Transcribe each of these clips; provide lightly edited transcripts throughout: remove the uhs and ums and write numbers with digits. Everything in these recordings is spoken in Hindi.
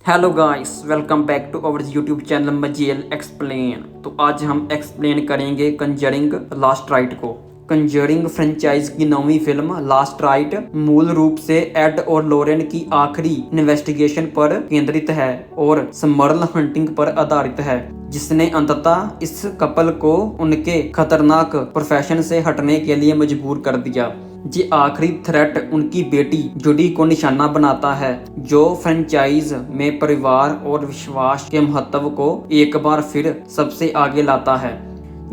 Hello guys, welcome back to our YouTube channel मजीएल एक्सप्लेन। तो आज हम एक्सप्लेन करेंगे कंजरिंग लास्ट राइट को। कंजरिंग फ्रेंचाइज की नौवीं फिल्म लास्ट राइट मूल रूप से एड और लोरेन की आखिरी इन्वेस्टिगेशन पर केंद्रित है और स्मर्ल हंटिंग पर आधारित है, जिसने अंततः इस कपल को उनके खतरनाक प्रोफेशन से हटने के लिए मजबूर कर दिया। ये आखिरी थ्रेट उनकी बेटी जूडी को निशाना बनाता है, जो फ्रेंचाइज में परिवार और विश्वास के महत्व को एक बार फिर सबसे आगे लाता है।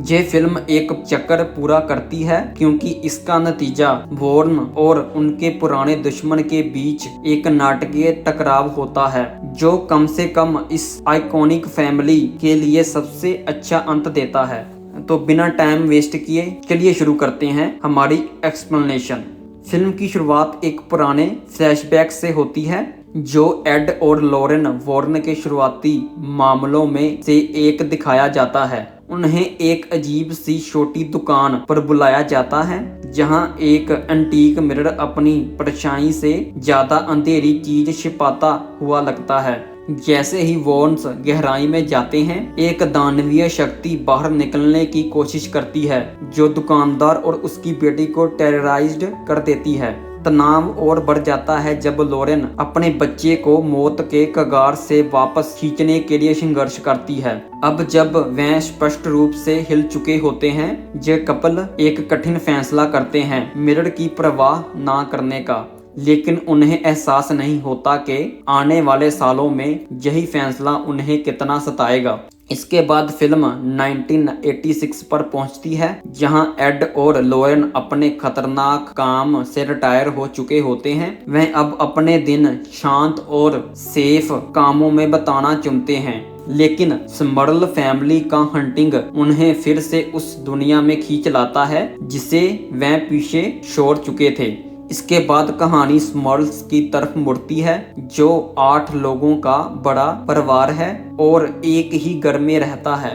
ये फिल्म एक चक्कर पूरा करती है क्योंकि इसका नतीजा वॉर्न और उनके पुराने दुश्मन के बीच एक नाटकीय टकराव होता है, जो कम से कम इस आइकॉनिक फैमिली के लिए सबसे अच्छा अंत देता है। तो बिना टाइम वेस्ट किए चलिए शुरू करते हैं हमारी एक्सप्लेनेशन। फिल्म की शुरुआत एक पुराने फ्लैशबैक से होती है, जो एड और लोरेन वॉर्न के शुरुआती मामलों में से एक दिखाया जाता है। उन्हें एक अजीब सी छोटी दुकान पर बुलाया जाता है, जहां एक एंटीक मिरर अपनी परछाई से ज्यादा अंधेरी चीज छिपाता हुआ लगता है। जैसे ही वॉर्न्स गहराई में जाते हैं, एक दानवीय शक्ति बाहर निकलने की कोशिश करती है, जो दुकानदार और उसकी बेटी को टेरराइज्ड कर देती है। तनाव और बढ़ जाता है जब लोरेन अपने बच्चे को मौत के कगार से वापस खींचने के लिए संघर्ष करती है। अब जब वह स्पष्ट रूप से हिल चुके होते हैं, ये कपल एक कठिन फैसला करते हैं, मिरर की परवाह ना करने का। लेकिन उन्हें एहसास नहीं होता कि आने वाले सालों में यही फैसला उन्हें कितना सताएगा। इसके बाद फिल्म 1986 पर पहुंचती है, जहां एड और लोरेन अपने खतरनाक काम से रिटायर हो चुके होते हैं। वह अब अपने दिन शांत और सेफ कामों में बिताना चुनते हैं, लेकिन स्मर्ल फैमिली का हंटिंग उन्हें फिर से उस दुनिया में खींच लाता है जिसे वह पीछे छोड़ चुके थे। इसके बाद कहानी स्मर्ल्स की तरफ मुड़ती है, जो 8 लोगों का बड़ा परिवार है और एक ही घर में रहता है।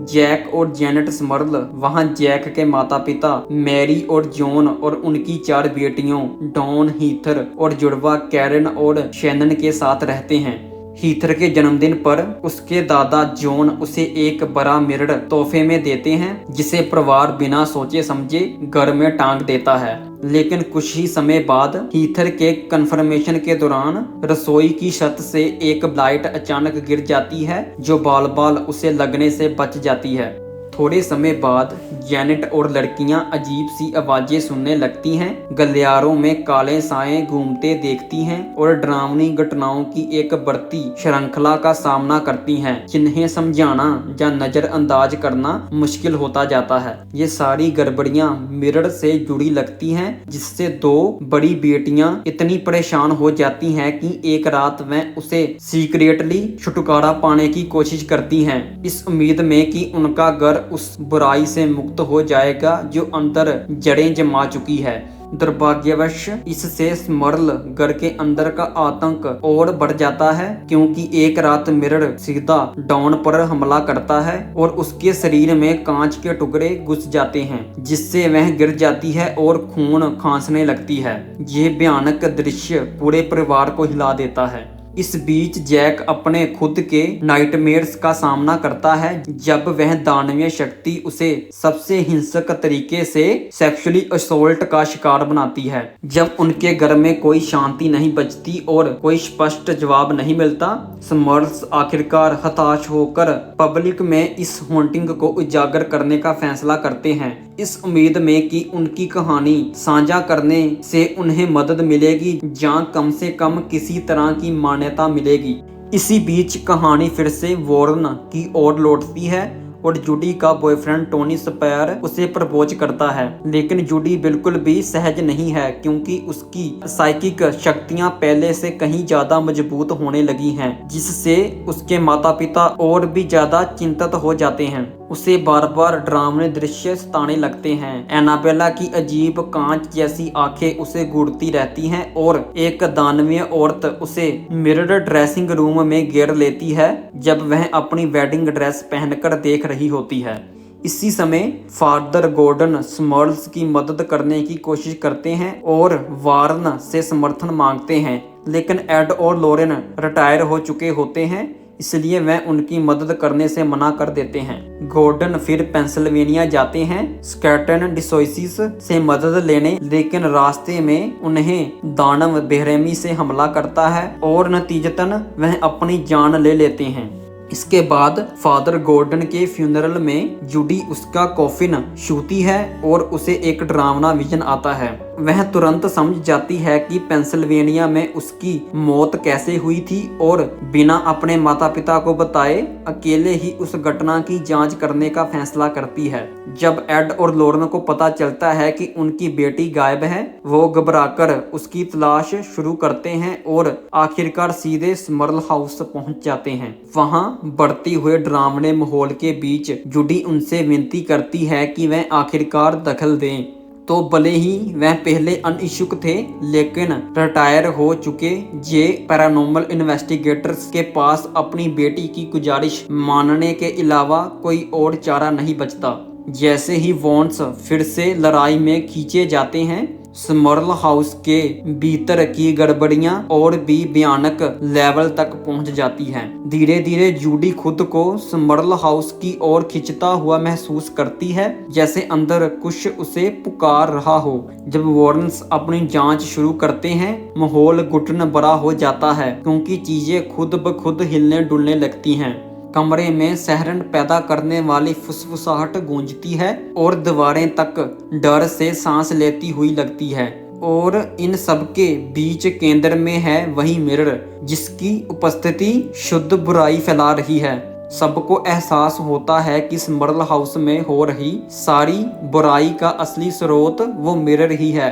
जैक और जेनेट स्मर्ल वहां जैक के माता पिता मैरी और जॉन और उनकी 4 बेटियों डॉन, हीथर और जुड़वा कैरन और शैनन के साथ रहते हैं। हीथर के जन्मदिन पर उसके दादा जॉन उसे एक बड़ा मिरर तोहफे में देते हैं, जिसे परिवार बिना सोचे समझे घर में टांग देता है। लेकिन कुछ ही समय बाद हीथर के कन्फर्मेशन के दौरान रसोई की छत से एक लाइट अचानक गिर जाती है, जो बाल बाल उसे लगने से बच जाती है। थोड़े समय बाद जेनेट और लड़कियां अजीब सी आवाजें सुनने लगती हैं, गलियारों में काले साए घूमते देखती हैं और डरावनी घटनाओं की एक बढ़ती श्रृंखला का सामना करती हैं, जिन्हें समझाना या नजरअंदाज करना मुश्किल होता जाता है। ये सारी गड़बड़ियां मिरर से जुड़ी लगती हैं, जिससे 2 बड़ी बेटियां इतनी परेशान हो जाती हैं कि एक रात वह उसे सीक्रेटली छुटकारा पाने की कोशिश करती हैं, इस उम्मीद में कि उनका घर उस बुराई से मुक्त हो जाएगा जो अंदर जड़ें जमा चुकी है। दुर्भाग्यवश इससे स्मर्ल घर के अंदर का आतंक और बढ़ जाता है, क्योंकि एक रात मिरर सीधा डॉन पर हमला करता है और उसके शरीर में कांच के टुकड़े घुस जाते हैं, जिससे वह गिर जाती है और खून खांसने लगती है। यह भयानक दृश्य पूरे परिवार को हिला देता है। इस बीच जैक अपने खुद के नाइटमेयर्स का सामना करता है, जब वह दानवीय शक्ति उसे सबसे हिंसक तरीके से सेक्सुअली असोल्ट का शिकार बनाती है। जब उनके घर में कोई शांति नहीं बचती और कोई स्पष्ट जवाब नहीं मिलता, स्मर्ल्स आखिरकार हताश होकर पब्लिक में इस हॉन्टिंग को उजागर करने का फैसला करते हैं, इस उम्मीद में कि उनकी कहानी साझा करने से उन्हें मदद मिलेगी या कम से कम किसी तरह की मान्यता मिलेगी। इसी बीच कहानी फिर से वॉर्न की ओर लौटती है और जूडी का बॉयफ्रेंड टोनी स्पायर उसे प्रपोज करता है, लेकिन जूडी बिल्कुल भी सहज नहीं है, क्योंकि उसकी साइकिक शक्तियां पहले से कहीं ज्यादा मजबूत होने लगी हैं, जिससे उसके माता पिता और भी ज्यादा चिंतित हो जाते हैं। उसे बार बार डरावने दृश्य सताने लगते हैं। एनाबेला की अजीब कांच जैसी आंखें उसे घूरती रहती हैं और एक दानवीय औरत उसे मिरर ड्रेसिंग रूम में घेर लेती है, जब वह अपनी वेडिंग ड्रेस पहनकर देख रही होती है। इसी समय फादर गॉर्डन स्मर्ल्स की मदद करने की कोशिश करते हैं और वार्न से समर्थन मांगते हैं, लेकिन एड और लॉरेन रिटायर हो चुके होते हैं, इसलिए वह उनकी मदद करने से मना कर देते हैं। गॉर्डन फिर पेंसिल्वेनिया जाते हैं स्कैटन डिसोइसिस से मदद लेने, लेकिन रास्ते में उन्हें दानव बेरहमी से हमला करता है और नतीजतन वह अपनी जान ले लेते हैं। इसके बाद फादर गॉर्डन के फ्यूनरल में जूडी उसका कॉफिन छूती है और उसे एक डरावना विजन आता है। वह तुरंत समझ जाती है कि पेंसिल्वेनिया में उसकी मौत कैसे हुई थी और बिना अपने माता पिता को बताए अकेले ही उस घटना की जांच करने का फैसला करती है। जब एड और लॉरेन को पता चलता है कि उनकी बेटी गायब है, वो घबराकर उसकी तलाश शुरू करते हैं और आखिरकार सीधे स्मर्ल हाउस पहुंच जाते हैं। वहां बढ़ते हुए डरावने माहौल के बीच जूडी उनसे विनती करती है कि वह आखिरकार दखल दें। तो भले ही वह पहले अनिच्छुक थे, लेकिन रिटायर हो चुके जे पैरानॉर्मल इन्वेस्टिगेटर्स के पास अपनी बेटी की गुजारिश मानने के अलावा कोई और चारा नहीं बचता। जैसे ही वॉन्स फिर से लड़ाई में खींचे जाते हैं, स्मर्ल हाउस के भीतर की गड़बड़ियां और भी भयानक लेवल तक पहुंच जाती हैं। धीरे धीरे जूडी खुद को स्मर्ल हाउस की ओर खिंचता हुआ महसूस करती है, जैसे अंदर कुछ उसे पुकार रहा हो। जब वॉरेन्स अपनी जांच शुरू करते हैं, माहौल घुटन भरा हो जाता है क्योंकि चीजें खुद ब खुद हिलने डुलने लगती हैं। कमरे में सहरन पैदा करने वाली फुसफुसाहट गूंजती है और दीवारें तक डर से सांस लेती हुई लगती है। और इन सब के बीच केंद्र में है वही मिरर, जिसकी उपस्थिति शुद्ध बुराई फैला रही है। सबको एहसास होता है कि स्मर्ल हाउस में हो रही सारी बुराई का असली स्रोत वो मिरर ही है।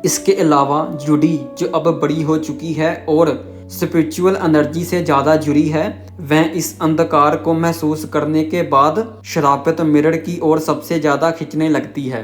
इसके अलावा जूडी, जो अब बड़ी हो चुकी है और स्पिरिचुअल एनर्जी से ज्यादा जुड़ी है, वह इस अंधकार को महसूस करने के बाद श्रापित मिरर की ओर सबसे ज्यादा खींचने लगती है।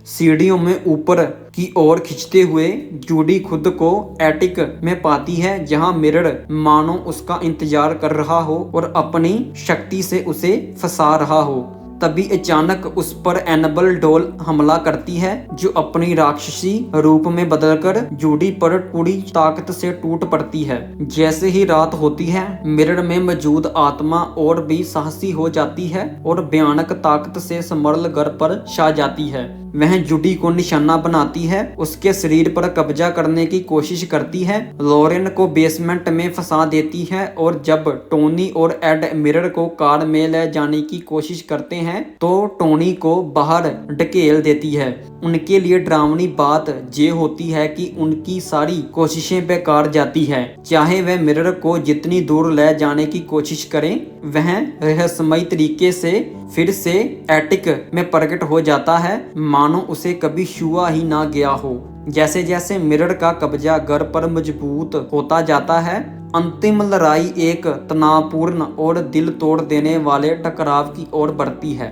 सीढ़ियों में ऊपर की ओर खींचते हुए जूडी खुद को एटिक में पाती है, जहां मिरर मानो उसका इंतजार कर रहा हो और अपनी शक्ति से उसे फंसा रहा हो। तभी अचानक उस पर एनाबेल डॉल हमला करती है, जो अपनी राक्षसी रूप में बदलकर जूडी पर पूरी ताकत से टूट पड़ती है। जैसे ही रात होती है, मिरर में मौजूद आत्मा और भी साहसी हो जाती है और भयानक ताकत से स्मर्ल घर पर छा जाती है। वह जूडी को निशाना बनाती है, उसके शरीर पर कब्जा करने की कोशिश करती है, लॉरेन को बेसमेंट में फंसा देती है और जब टोनी और एड मिरर को कार में ले जाने की कोशिश करते हैं तो टोनी को बाहर ढकेल देती है। उनके लिए डरावनी बात ये होती है कि उनकी सारी कोशिशें बेकार जाती है। चाहे वह मिरर को जितनी दूर ले जाने की कोशिश करें, वह रहस्यमयी तरीके से फिर से एटिक में प्रकट हो जाता है, मानो उसे कभी छुआ ही ना गया हो। जैसे जैसे मिरर का कब्जा घर पर मजबूत होता जाता है, अंतिम लड़ाई एक तनावपूर्ण और दिल तोड़ देने वाले टकराव की ओर बढ़ती है।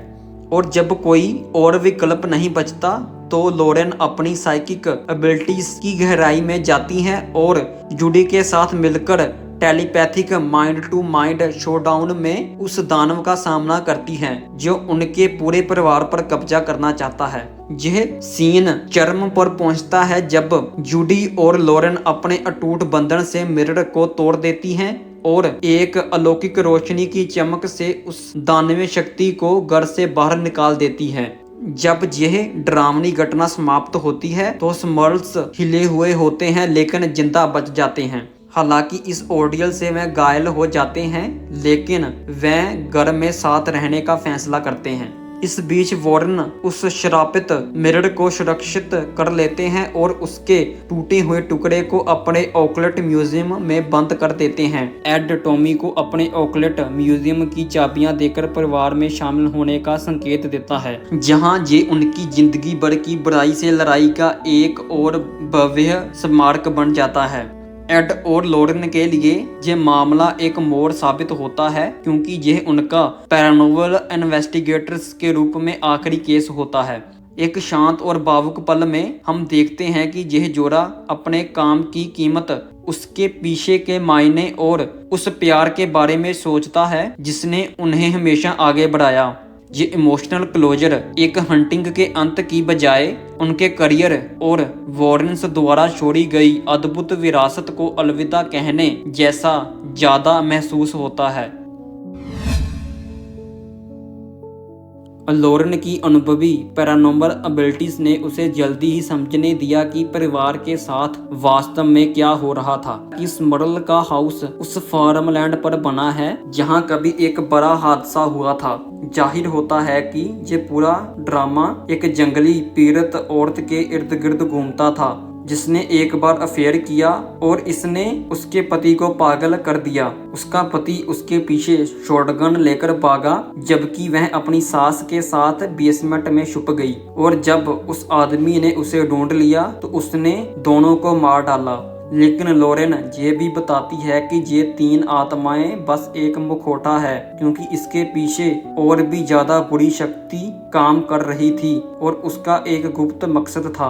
और जब कोई और विकल्प नहीं बचता तो लॉरेन अपनी साइकिक एबिलिटीज की गहराई में जाती हैं और जूडी के साथ मिलकर telepathic mind to mind showdown में उस दानव का सामना करती हैं, जो उनके पूरे परिवार पर कब्जा करना चाहता है। यह सीन चरम पर पहुंचता है जब जूडी और लॉरेन अपने अटूट बंधन से मिरर को तोड़ देती हैं और एक अलौकिक रोशनी की चमक से उस दानवीय शक्ति को घर से बाहर निकाल देती है। जब यह डरावनी घटना समाप्त होती है तो स्मर्ल्स हिले हुए होते हैं लेकिन जिंदा बच जाते हैं। हालांकि इस ऑर्डियल से वह घायल हो जाते हैं, लेकिन वह घर में साथ रहने का फैसला करते हैं। इस बीच वॉरेन उस श्रापित मिरर को सुरक्षित कर लेते हैं और उसके टूटे हुए टुकड़े को अपने ऑकलेट म्यूजियम में बंद कर देते हैं। एड टॉमी को अपने ऑकलेट म्यूजियम की चाबियां देकर परिवार में शामिल होने का संकेत देता है, जहां ये उनकी जिंदगी भर की बुराई से लड़ाई का एक और भव्य स्मारक बन जाता है। एड और लॉरेन के लिए यह मामला एक मोड़ साबित होता है, क्योंकि यह उनका पैरानॉर्मल इन्वेस्टिगेटर्स के रूप में आखिरी केस होता है। एक शांत और भावुक पल में हम देखते हैं कि यह जोड़ा अपने काम की कीमत, उसके पीछे के मायने और उस प्यार के बारे में सोचता है जिसने उन्हें हमेशा आगे बढ़ाया। ये इमोशनल क्लोजर एक हंटिंग के अंत की बजाय उनके करियर और वॉरेन्स द्वारा छोड़ी गई अद्भुत विरासत को अलविदा कहने जैसा ज्यादा महसूस होता है। लॉरेन की अनुभवी पैरानॉर्मल एबिलिटीज ने उसे जल्दी ही समझने दिया कि परिवार के साथ वास्तव में क्या हो रहा था। इस मॉडल का हाउस उस फार्मलैंड पर बना है जहां कभी एक बड़ा हादसा हुआ था। जाहिर होता है कि ये पूरा ड्रामा एक जंगली पीड़ित औरत के इर्द गिर्द घूमता था जिसने एक बार अफेयर किया और इसने उसके पति को पागल कर दिया। उसका पति उसके पीछे शॉटगन लेकर भागा जबकि वह अपनी सास के साथ बेसमेंट में छुप गई और जब उस आदमी ने उसे ढूंढ लिया तो उसने दोनों को मार डाला। लेकिन लॉरेन ये भी बताती है कि ये तीन आत्माएं बस एक मुखौटा है क्योंकि इसके पीछे और भी ज्यादा बुरी शक्ति काम कर रही थी और उसका एक गुप्त मकसद था।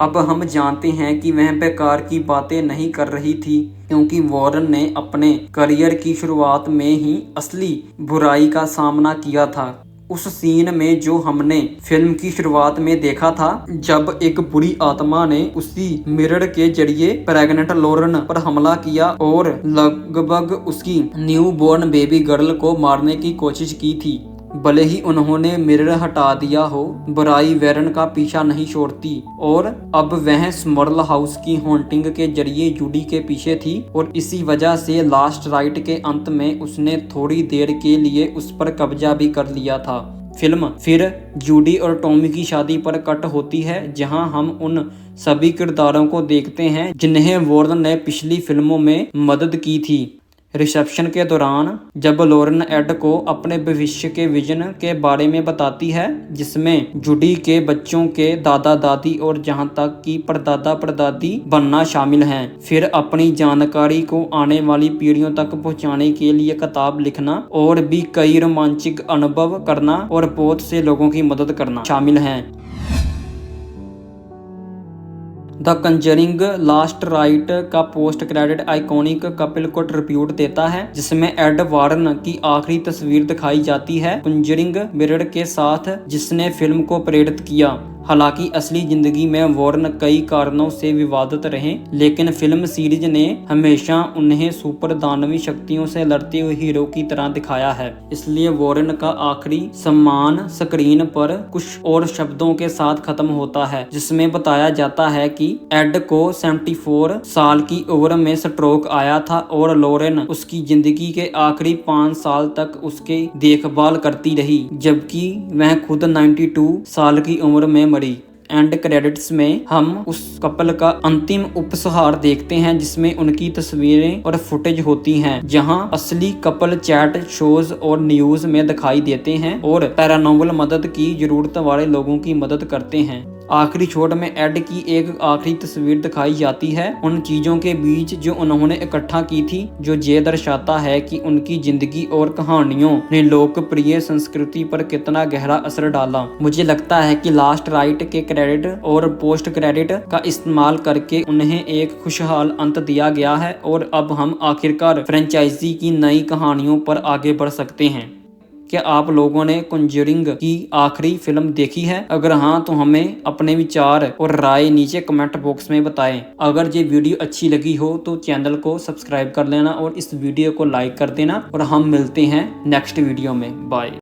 अब हम जानते हैं कि वह बेकार की बातें नहीं कर रही थी क्योंकि वॉरेन ने अपने करियर की शुरुआत में ही असली बुराई का सामना किया था। उस सीन में जो हमने फिल्म की शुरुआत में देखा था जब एक बुरी आत्मा ने उसी मिरर के जरिए प्रेग्नेंट लॉरेन पर हमला किया और लगभग उसकी न्यू बॉर्न बेबी गर्ल को मारने की कोशिश की थी। भले ही उन्होंने मिरर हटा दिया हो, बुराई वॉरेन का पीछा नहीं छोड़ती और अब वह स्मॉल हाउस की हॉन्टिंग के जरिए जूडी के पीछे थी और इसी वजह से लास्ट राइट के अंत में उसने थोड़ी देर के लिए उस पर कब्जा भी कर लिया था। फिल्म फिर जूडी और टॉमी की शादी पर कट होती है जहां हम उन सभी किरदारों को देखते हैं जिन्हें वॉरेन ने पिछली फिल्मों में मदद की थी। रिसेप्शन के दौरान जब लॉरेन एड को अपने भविष्य के विजन के बारे में बताती है जिसमें जूडी के बच्चों के दादा दादी और जहां तक कि परदादा परदादी बनना शामिल हैं, फिर अपनी जानकारी को आने वाली पीढ़ियों तक पहुंचाने के लिए किताब लिखना और भी कई रोमांचक अनुभव करना और बहुत से लोगों की मदद करना शामिल हैं। द कंजरिंग लास्ट राइट का पोस्ट क्रेडिट आइकॉनिक कपिल को ट्रिब्यूट देता है जिसमें एड वॉरेन की आखिरी तस्वीर दिखाई जाती है कंजरिंग मिरर के साथ जिसने फिल्म को प्रेरित किया। हालांकि असली जिंदगी में वॉरेन कई कारणों से विवादित रहे लेकिन फिल्म सीरीज ने हमेशा उन्हें सुपर दानवी शक्तियों से लड़ते हुए हीरो की तरह दिखाया है। इसलिए वॉरेन का आखिरी सम्मान स्क्रीन पर कुछ और शब्दों के साथ खत्म होता है जिसमें बताया जाता है कि एड को 74 साल की उम्र में स्ट्रोक आया था और लॉरेन उसकी जिंदगी के आखिरी 5 साल तक उसकी देखभाल करती रही जबकि वह खुद 92 साल की उम्र में मरी। एंड क्रेडिट्स में हम उस कपल का अंतिम उपसंहार देखते हैं जिसमें उनकी तस्वीरें और फुटेज होती हैं जहां असली कपल चैट शोज और न्यूज में दिखाई देते हैं और पैरानॉर्मल मदद की जरूरत वाले लोगों की मदद करते हैं। आखिरी शॉट में एड की एक आखिरी तस्वीर दिखाई जाती है उन चीजों के बीच जो उन्होंने इकट्ठा की थी जो ये दर्शाता है कि उनकी जिंदगी और कहानियों ने लोकप्रिय संस्कृति पर कितना गहरा असर डाला। मुझे लगता है कि लास्ट राइट के क्रेडिट और पोस्ट क्रेडिट का इस्तेमाल करके उन्हें एक खुशहाल अंत दिया गया है और अब हम आखिरकार फ्रेंचाइजी की नई कहानियों पर आगे बढ़ सकते हैं। क्या आप लोगों ने कॉन्जरिंग की आखिरी फिल्म देखी है? अगर हाँ तो हमें अपने विचार और राय नीचे कमेंट बॉक्स में बताएं। अगर ये वीडियो अच्छी लगी हो तो चैनल को सब्सक्राइब कर लेना और इस वीडियो को लाइक कर देना और हम मिलते हैं नेक्स्ट वीडियो में। बाय।